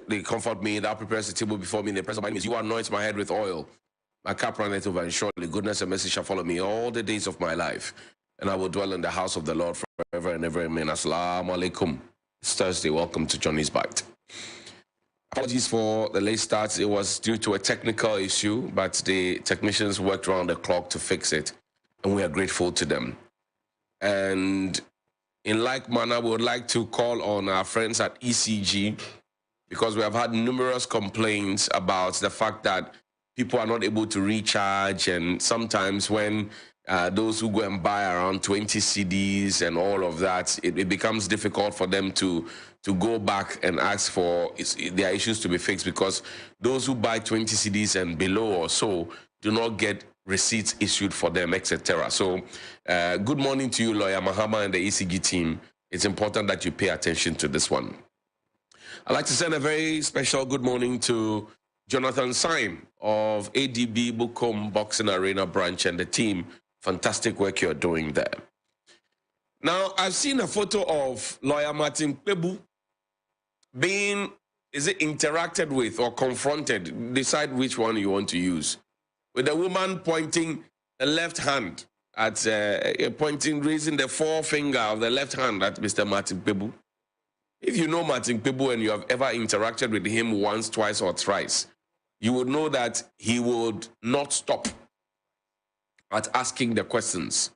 they comfort me, thou prepares the table before me in the presence of my enemies. You anoint my head with oil. My cup runneth over, and surely goodness and mercy shall follow me all the days of my life. And I will dwell in the house of the Lord forever and ever. Amen. Assalamu alaikum. It's Thursday. Welcome to Johnny's Bite. Apologies for the late start. It was due to a technical issue, but the technicians worked around the clock to fix it, and we are grateful to them. And in like manner, we would like to call on our friends at ECG, because we have had numerous complaints about the fact that people are not able to recharge, and sometimes when those who go and buy around 20 CDs and all of that, it becomes difficult for them to go back and ask for their issues to be fixed, because those who buy 20 CDs and below or so do not get receipts issued for them, etc. So good morning to you, Lawyer Mahama and the ECG team. It's important that you pay attention to this one. I'd like to send a very special good morning to Jonathan Syme of ADB Bukom Boxing Arena branch and the team. Fantastic work you're doing there. Now, I've seen a photo of Lawyer Martin Kpebu being, is it interacted with or confronted? Decide which one you want to use. With a woman pointing the left hand at, raising the forefinger of the left hand at Mr. Martin Kpebu. If you know Martin Kpebu and you have ever interacted with him once, twice, or thrice, you would know that he would not stop at asking the questions.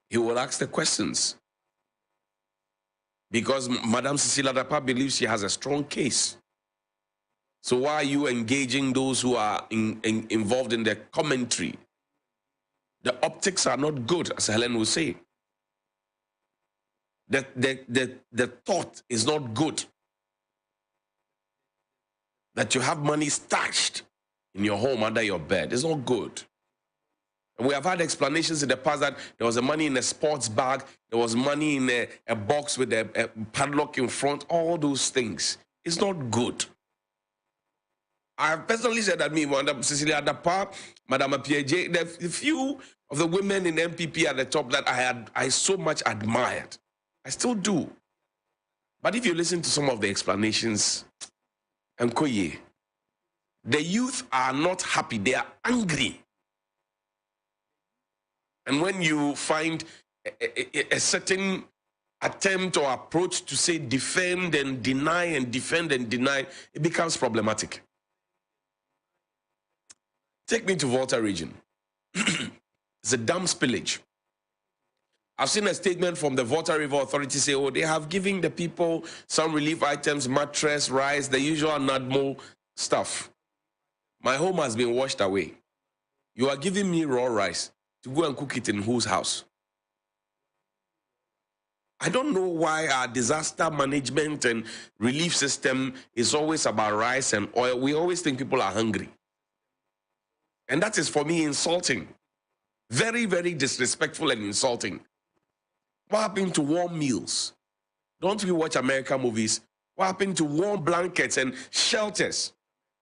He will ask the questions, because Madam Cecilia Dapa believes she has a strong case. So why are you engaging those who are involved in the commentary? The optics are not good, as Helen will say. The thought is not good. That you have money stashed in your home under your bed is not good. And we have had explanations in the past that there was money in a sports bag, there was money in a box with a padlock in front, all those things. It's not good. I have personally said that me, Madam Cecilia Dapa, Madam Appiah, the few of the women in MPP at the top that I so much admired. I still do. But if you listen to some of the explanations, Nkoye, the youth are not happy. They are angry. And when you find a certain attempt or approach to say defend and deny and defend and deny, it becomes problematic. Take me to Volta region. It's a dam spillage. I've seen a statement from the Volta River Authority say, oh, they have given the people some relief items, mattress, rice, the usual NADMO stuff. My home has been washed away. You are giving me raw rice to go and cook it in whose house? I don't know why our disaster management and relief system is always about rice and oil. We always think people are hungry. And that is, for me, insulting. Very, very disrespectful and insulting. What happened to warm meals? Don't we watch American movies? What happened to warm blankets and shelters?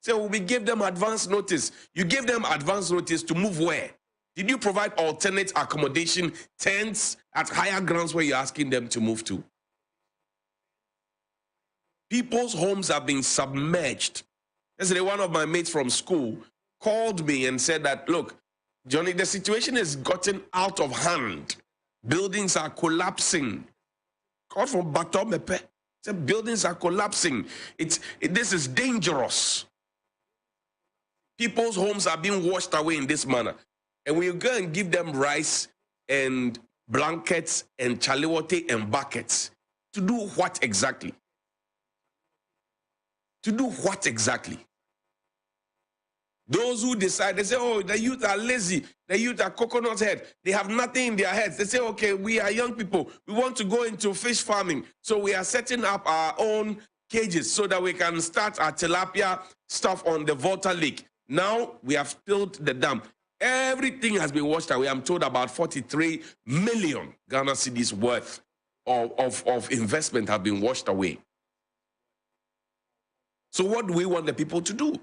So we give them advance notice. You gave them advance notice to move where? Did you provide alternate accommodation, tents at higher grounds where you're asking them to move to? People's homes have been submerged. Yesterday, one of my mates from school called me and said that, look, Johnny, the situation has gotten out of hand. Buildings are collapsing. Called from Batomepe. Said buildings are collapsing. This is dangerous. People's homes are being washed away in this manner. And we go and give them rice and blankets and chaliwote and buckets. To do what exactly? To do what exactly? Those who decide, they say, oh, the youth are lazy. The youth are coconut head. They have nothing in their heads. They say, okay, we are young people. We want to go into fish farming. So we are setting up our own cages so that we can start our tilapia stuff on the Volta Lake. Now we have filled the dam. Everything has been washed away. I'm told about 43 million Ghana cedis worth of investment have been washed away. So what do we want the people to do?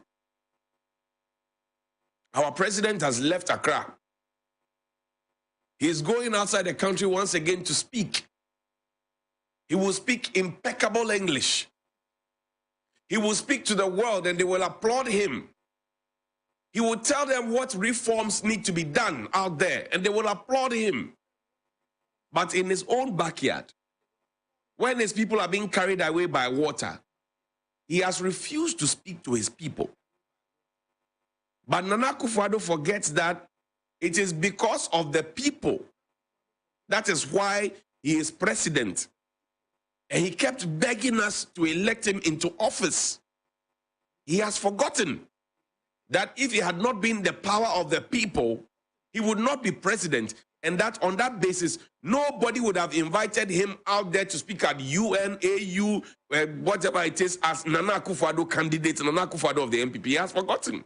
Our president has left Accra. He's going outside the country once again to speak. He will speak impeccable English. He will speak to the world and they will applaud him. He will tell them what reforms need to be done out there and they will applaud him. But in his own backyard, when his people are being carried away by water, he has refused to speak to his people. But Nana Akufo-Addo forgets that it is because of the people. That is why he is president. And he kept begging us to elect him into office. He has forgotten that if he had not been the power of the people, he would not be president. And that on that basis, nobody would have invited him out there to speak at UN, AU, whatever it is, as Nana Akufo-Addo candidate, Nana Akufo-Addo of the NPP. He has forgotten.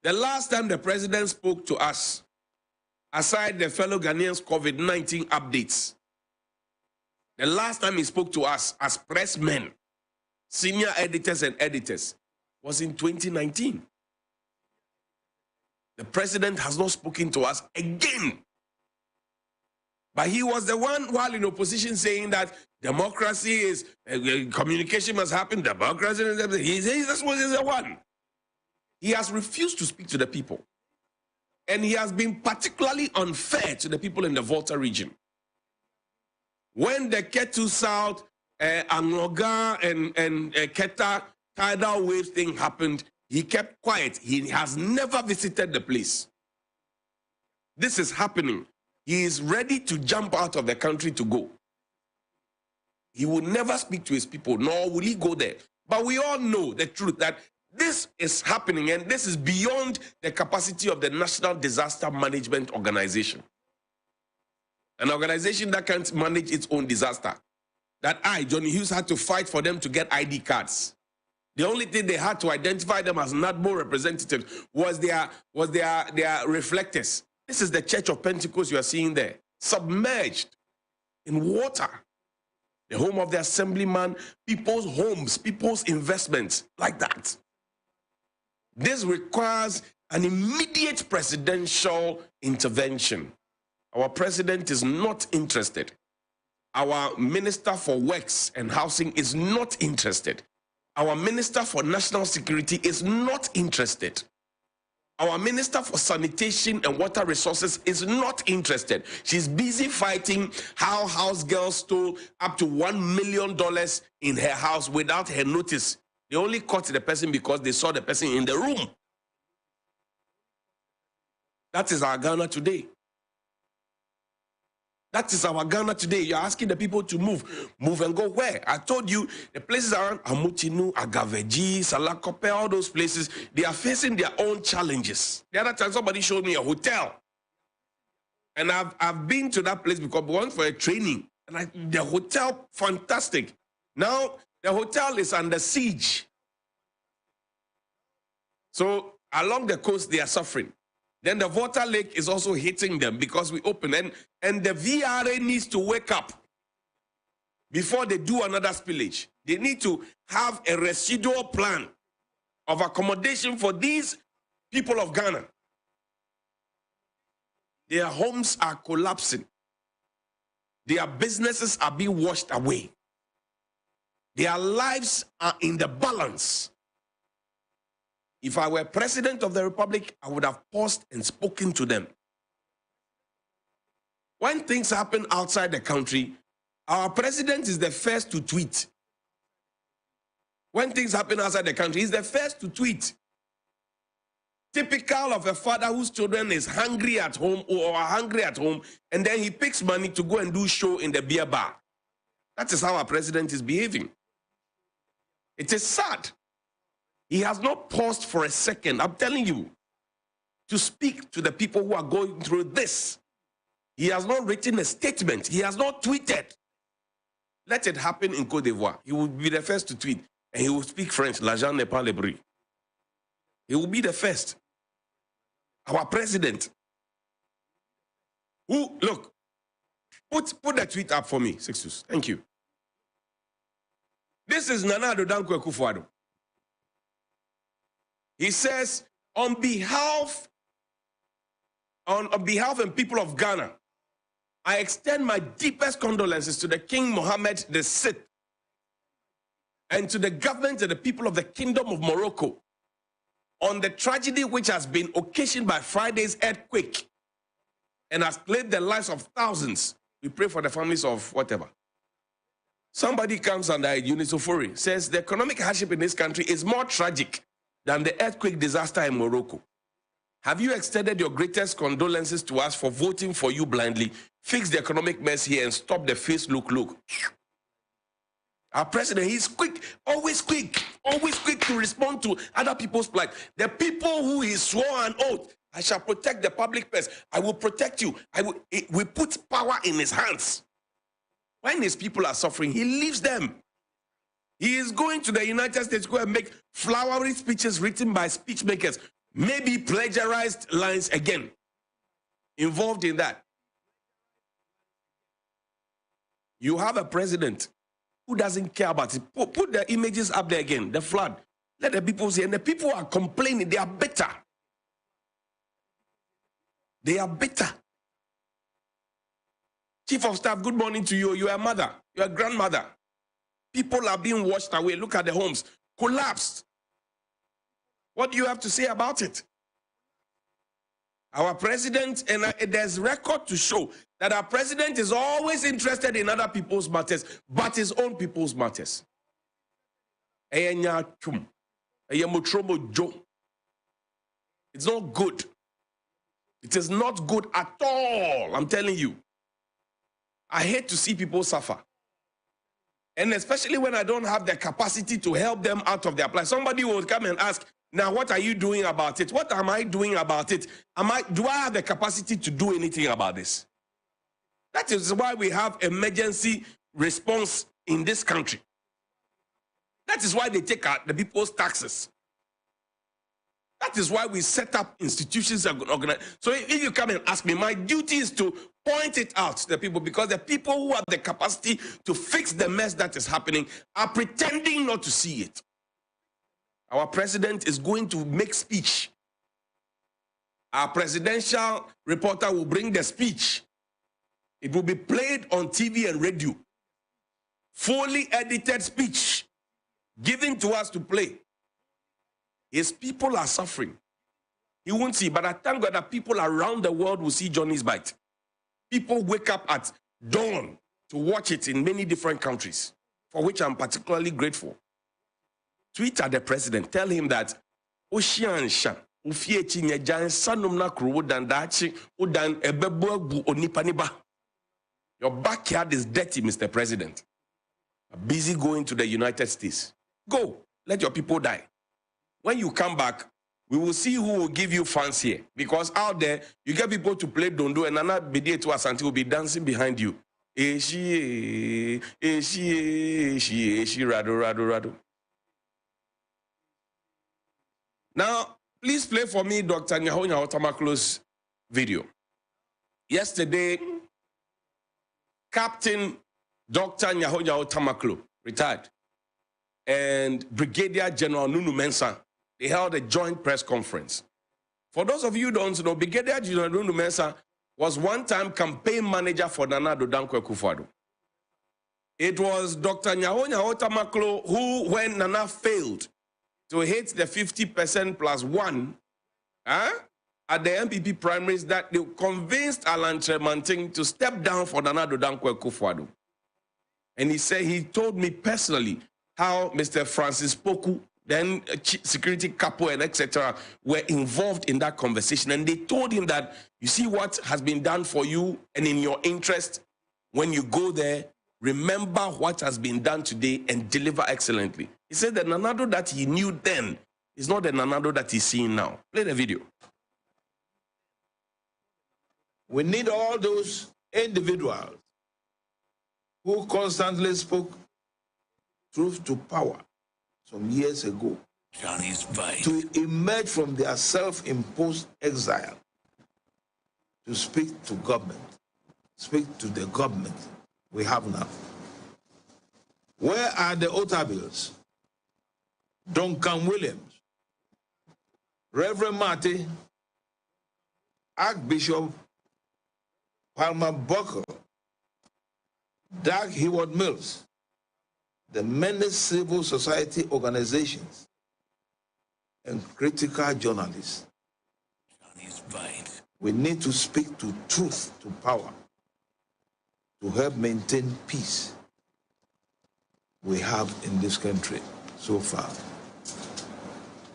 The last time the president spoke to us, aside the fellow Ghanaians COVID-19 updates, the last time he spoke to us as pressmen, senior editors and editors, was in 2019. The president has not spoken to us again. But he was the one while in opposition saying that democracy is, communication must happen, democracy, he was the one. He has refused to speak to the people. And he has been particularly unfair to the people in the Volta region. When the Ketu South, Angoga, and Keta tidal wave thing happened, he kept quiet. He has never visited the place. This is happening. He is ready to jump out of the country to go. He will never speak to his people, nor will he go there. But we all know the truth that this is happening, and this is beyond the capacity of the National Disaster Management Organization. An organization that can't manage its own disaster. That Johnny Hughes, had to fight for them to get ID cards. The only thing they had to identify them as NADMO representatives was their reflectors. This is the Church of Pentecost you are seeing there, submerged in water. The home of the assemblyman, people's homes, people's investments, like that. This requires an immediate presidential intervention. Our president is not interested. Our Minister for Works and Housing is not interested. Our Minister for National Security is not interested. Our Minister for Sanitation and Water Resources is not interested. She's busy fighting how house girls stole up to $1 million in her house without her notice. They only caught the person because they saw the person in the room. That is our Ghana today. That is our Ghana today. You're asking the people to move. Move and go where? I told you, the places around Amutinu, Agaveji, Salakope, all those places, they are facing their own challenges. The other time, somebody showed me a hotel. And I've been to that place because we went for a training. And the hotel, fantastic. Now, the hotel is under siege. So, along the coast, they are suffering. Then the Volta Lake is also hitting them because we open. And the VRA needs to wake up before they do another spillage. They need to have a residual plan of accommodation for these people of Ghana. Their homes are collapsing. Their businesses are being washed away. Their lives are in the balance. If I were president of the republic, I would have paused and spoken to them. When things happen outside the country, our president is the first to tweet. When things happen outside the country, he's the first to tweet. Typical of a father whose children is hungry at home or are hungry at home, and then he picks money to go and do show in the beer bar. That is how our president is behaving. It is sad. He has not paused for a second, I'm telling you, to speak to the people who are going through this. He has not written a statement. He has not tweeted. Let it happen in Côte d'Ivoire. He will be the first to tweet. And he will speak French. L'argent n'est pas le bruit. He will be the first. Our president. Who, look, put the tweet up for me, Sixtus. Thank you. This is Nana Addo Dankwa Akufo-Addo. He says, on behalf and people of Ghana, I extend my deepest condolences to the King Mohammed VI and to the government and the people of the Kingdom of Morocco on the tragedy which has been occasioned by Friday's earthquake and has claimed the lives of thousands. We pray for the families of whatever. Somebody comes under Eunice Ofori, says the economic hardship in this country is more tragic than the earthquake disaster in Morocco. Have you extended your greatest condolences to us for voting for you blindly? Fix the economic mess here and stop the face look. Our president, he's quick to respond to other people's plight. The people who he swore an oath, I shall protect the public purse. I will protect you. We put power in his hands. When his people are suffering, he leaves them. He is going to the United States to go and make flowery speeches written by speech makers, maybe plagiarized lines again, involved in that. You have a president who doesn't care about it. Put the images up there again, the flood. Let the people see, and the people are complaining, they are bitter. They are bitter. Chief of Staff, good morning to you. You are a mother, you are a grandmother. People are being washed away. Look at the homes, collapsed. What do you have to say about it? Our president, and there's record to show that our president is always interested in other people's matters, but his own people's matters. It's not good. It is not good at all, I'm telling you. I hate to see people suffer. And especially when I don't have the capacity to help them out of their plight. Somebody will come and ask, now what are you doing about it? What am I doing about it? Do I have the capacity to do anything about this? That is why we have emergency response in this country. That is why they take out the people's taxes. That is why we set up institutions and organize. So if you come and ask me, my duty is to point it out to the people, because the people who have the capacity to fix the mess that is happening are pretending not to see it. Our president is going to make speech. Our presidential reporter will bring the speech. It will be played on TV and radio. Fully edited speech given to us to play. His people are suffering. He won't see, but I thank God that people around the world will see Johnny's Bite. People wake up at dawn to watch it in many different countries, for which I'm particularly grateful. Tweet at the president, tell him that Oshiansha, Ufiechi Nyajan, Sanumna Kruwodan Dachi, Udan Ebebo Onipaniba. Your backyard is dirty, Mr. President. Busy going to the United States. Go, let your people die. When you come back, we will see who will give you fans here. Because out there, you get people to play Dondo and Nana Bede to us until will be dancing behind you. Rado, Rado. Now, please play for me Dr. Nyaho Tamaklo's video. Yesterday, Captain Dr. Nyaho Tamaklo retired, and Brigadier General Nunu Mensah, they held a joint press conference. For those of you who don't know, Brigadier General Nunu Mensah was one-time campaign manager for Nana Addo Dankwa Akufo-Addo. It was Dr. Nyaho Tamaklo who, when Nana failed to hit the 50% plus one at the MPP primaries, that they convinced Alan Tremanting to step down for Nana Addo Dankwa Akufo-Addo. And he said, he told me personally how Mr. Francis Poku, then security capo and etc., were involved in that conversation. And they told him that, you see what has been done for you and in your interest, when you go there, remember what has been done today and deliver excellently. He said the Nana Addo that he knew then is not the Nana Addo that he's seeing now. Play the video. We need all those individuals who constantly spoke truth to power some years ago to emerge from their self-imposed exile, to speak to government, speak to the government we have now. Where are the Otabills? Duncan Williams, Reverend Marty, Archbishop Palmer Buckle, Doug Heward Mills, the many civil society organizations and critical journalists. We need to speak to truth to power to help maintain peace we have in this country so far.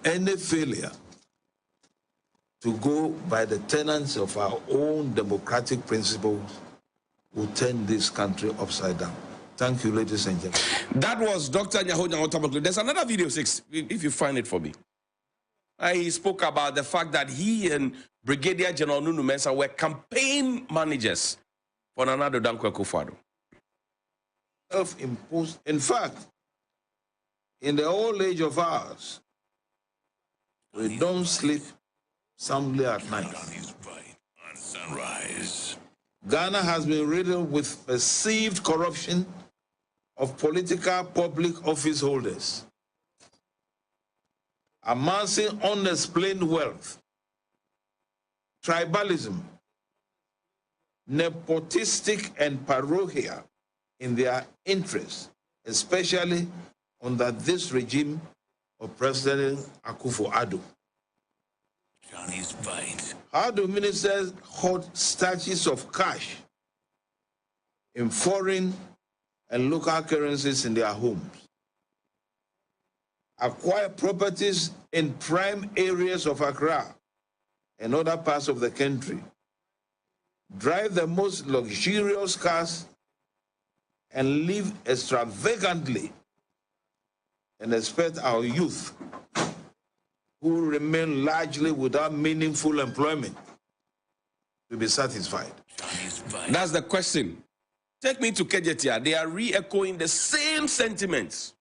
Any failure to go by the tenets of our own democratic principles will turn this country upside down. Thank you, ladies and gentlemen. That was Dr. Nyaho Nyaho Tamaklo. There's another video, 6, if you find it for me. He spoke about the fact that he and Brigadier General Nunu Mensah were campaign managers for Nana Addo Dankwa Akufo-Addo. Self-imposed. In fact, in the old age of ours, we don't sleep soundly at night. On Sunrise. Ghana has been riddled with perceived corruption of political public office holders, amassing unexplained wealth, tribalism, nepotistic and parochial in their interests, especially under this regime of President Akufo-Addo. Johnny's Bite. How do ministers hoard statues of cash in foreign and local currencies in their homes, acquire properties in prime areas of Accra and other parts of the country, drive the most luxurious cars, and live extravagantly, and expect our youth, who remain largely without meaningful employment, to be satisfied? That's the question. Take me to Kejetia. They are re-echoing the same sentiments.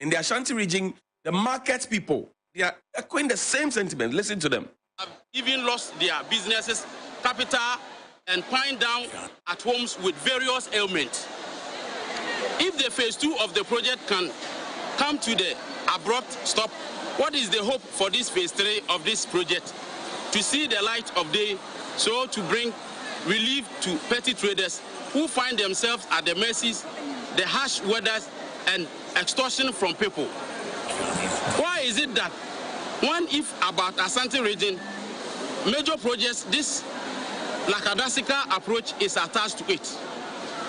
In the Ashanti region, the market people, they are echoing the same sentiment. Listen to them. Have even lost their businesses, capital, and pinned down at homes with various ailments. If the phase 2 of the project can come to the abrupt stop, what is the hope for this phase 3 of this project? To see the light of day, so to bring relief to petty traders who find themselves at the mercies, the harsh weather, and extortion from people. Why is it that if about Asante region, major projects, this lackadaisical approach is attached to it?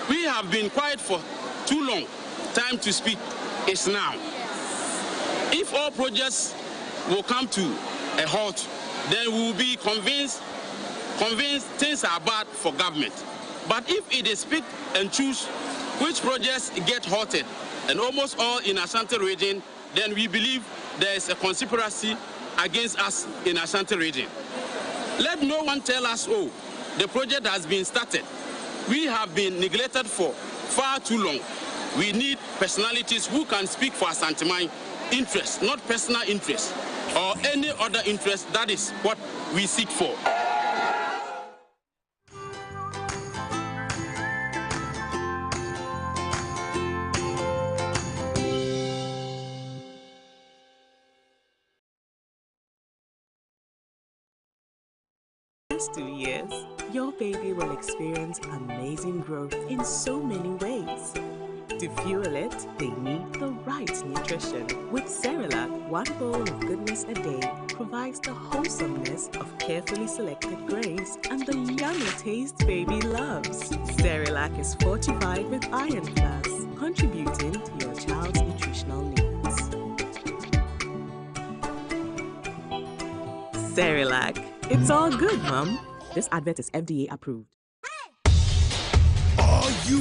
We have been quiet for too long. Time to speak is now. If all projects will come to a halt, then we will be convinced things are bad for government. But if it is pick and choose which projects get halted, and almost all in Ashanti region, then we believe there is a conspiracy against us in Ashanti region. Let no one tell us, oh, the project has been started. We have been neglected for far too long. We need personalities who can speak for Ashanti interests, not personal interests, or any other interest. That is what we seek for. Next 2 years, your baby will experience amazing growth in so many ways. To fuel it, they need the right nutrition. With Cerelac, 1 bowl of goodness a day provides the wholesomeness of carefully selected grains and the yummy taste baby loves. Cerelac is fortified with Iron Plus, contributing to your child's nutritional needs. Cerelac, it's all good, Mom. This advert is FDA approved.